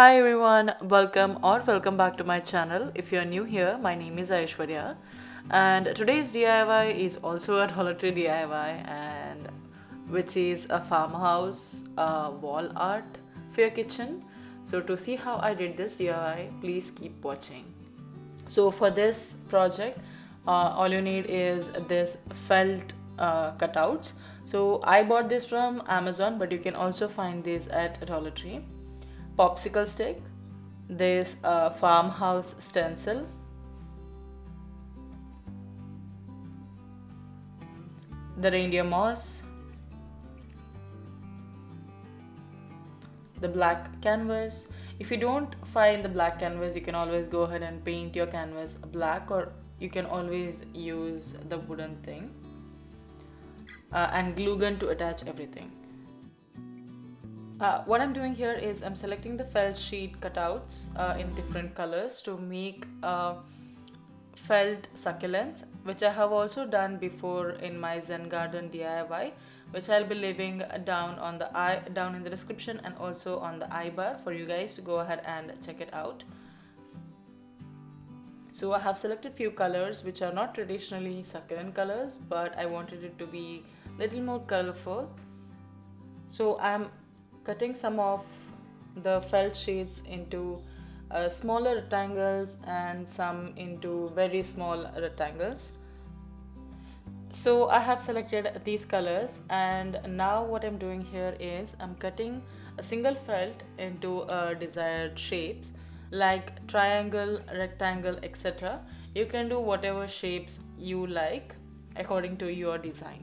Hi everyone, welcome back to my channel. If you're new here, my name is Aishwarya, and today's DIY is also a Dollar Tree DIY, and which is a farmhouse wall art for your kitchen. So to see how I did this DIY, please keep watching. So for this project, all you need is this felt cutouts. So I bought this from Amazon, but you can also find this at Dollar Tree. Popsicle stick, this farmhouse stencil, the reindeer moss, the black canvas. If you don't find the black canvas, you can always go ahead and paint your canvas black, or you can always use the wooden thing, and glue gun to attach everything. What I'm doing here is I'm selecting the felt sheet cutouts in different colors to make felt succulents, which I have also done before in my Zen Garden DIY, which I'll be leaving down in the description and also on the I bar for you guys to go ahead and check it out. So I have selected few colors which are not traditionally succulent colors, but I wanted it to be a little more colorful. So I'm cutting some of the felt sheets into smaller rectangles and some into very small rectangles. So I have selected these colors, and now what I'm doing here is I'm cutting a single felt into desired shapes like triangle, rectangle, etc. You can do whatever shapes you like according to your design.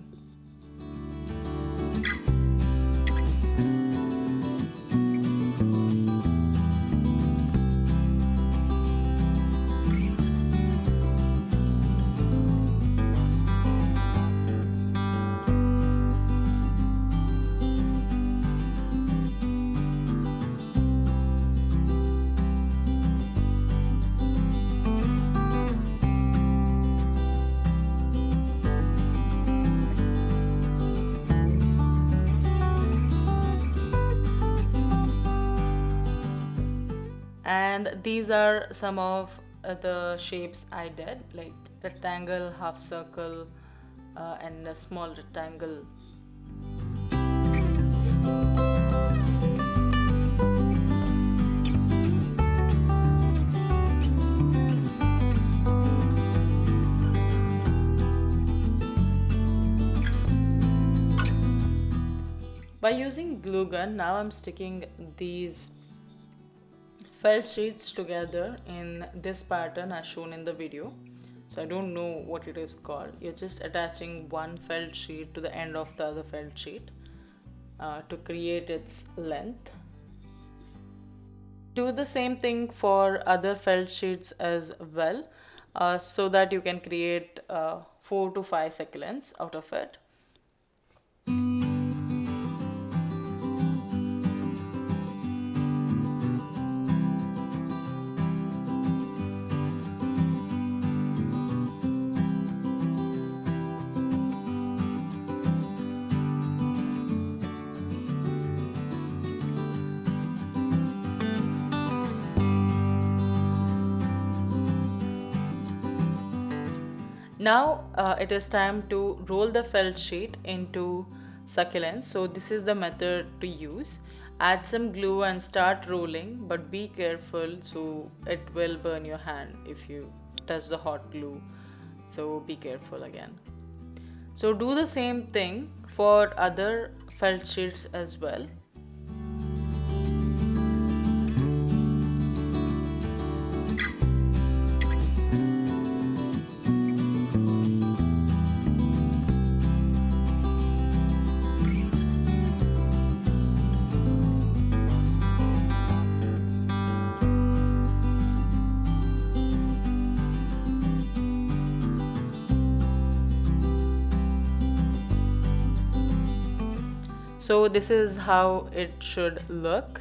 And these are some of the shapes I did, like rectangle, half circle, and a small rectangle. By using glue gun, now I'm sticking these felt sheets together in this pattern as shown in the video. So I don't know what it is called. You're just attaching one felt sheet to the end of the other felt sheet to create its length. Do the same thing for other felt sheets as well, so that you can create 4 to 5 succulents out of it. Now it is time to roll the felt sheet into succulents. So this is the method to use. Add some glue and start rolling, but be careful, so it will burn your hand if you touch the hot glue. So be careful again. So do the same thing for other felt sheets as well. So this is how it should look.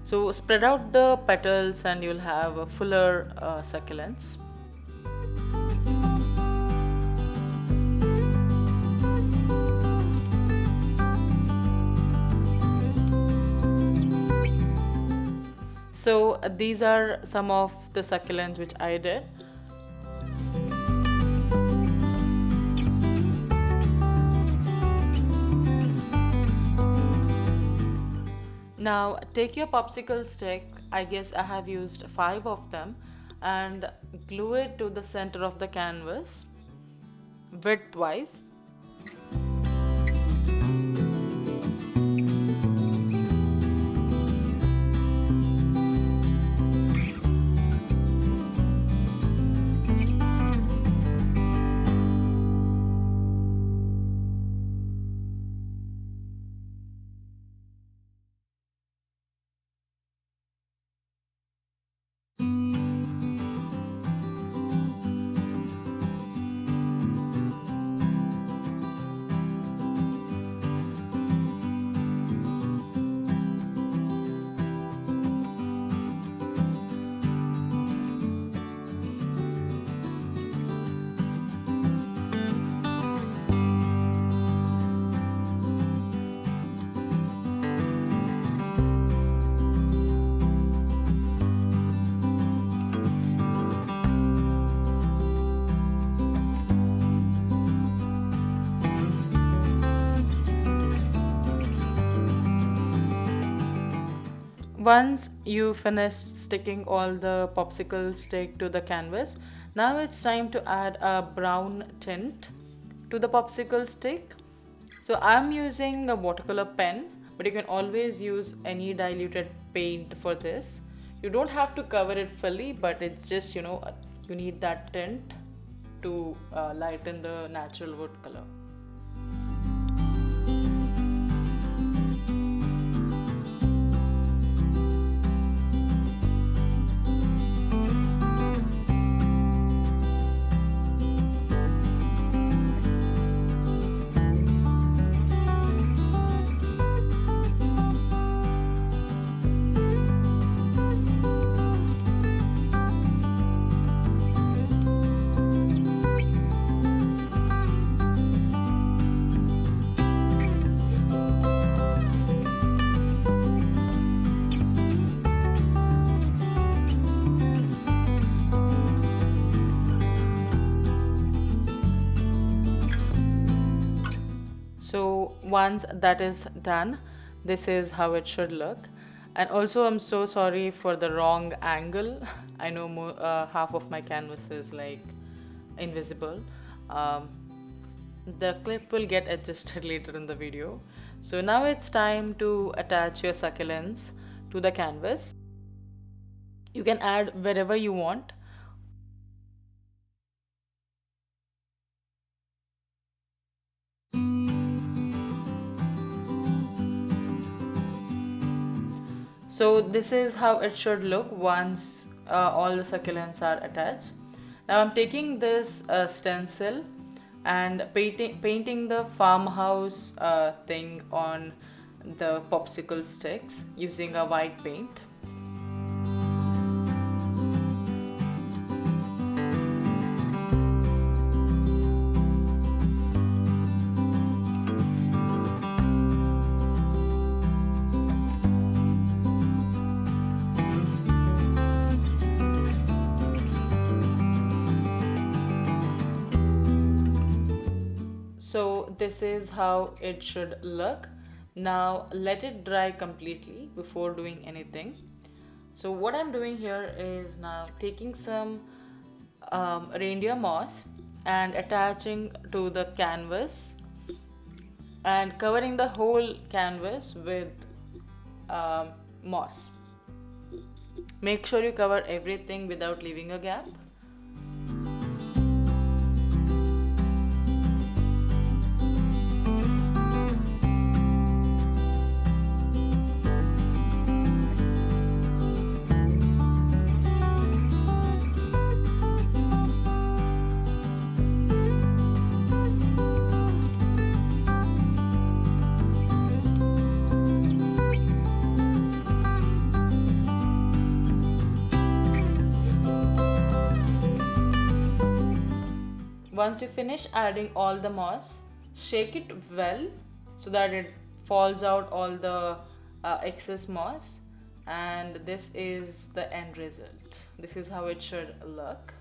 So spread out the petals and you'll have a fuller succulents. So So these are some of the succulents which I did. Now take your popsicle stick, I guess I have used 5 of them, and glue it to the center of the canvas widthwise. Once you finish sticking all the popsicle stick to the canvas, now it's time to add a brown tint to the popsicle stick. So I'm using a watercolor pen, but you can always use any diluted paint for this. You don't have to cover it fully, but it's just, you need that tint to lighten the natural wood color. So once that is done, this is how it should look. And also I'm so sorry for the wrong angle. I know half of my canvas is like invisible. The clip will get adjusted later in the video. So now it's time to attach your succulents to the canvas. You can add wherever you want. So this is how it should look once all the succulents are attached. Now I'm taking this stencil and painting the farmhouse thing on the popsicle sticks using a white paint. So this is how it should look. Now let it dry completely before doing anything. So what I'm doing here is now taking some reindeer moss and attaching to the canvas and covering the whole canvas with moss. Make sure you cover everything without leaving a gap. Once you finish adding all the moss, shake it well so that it falls out all the excess moss, and this is the end result. This is how it should look.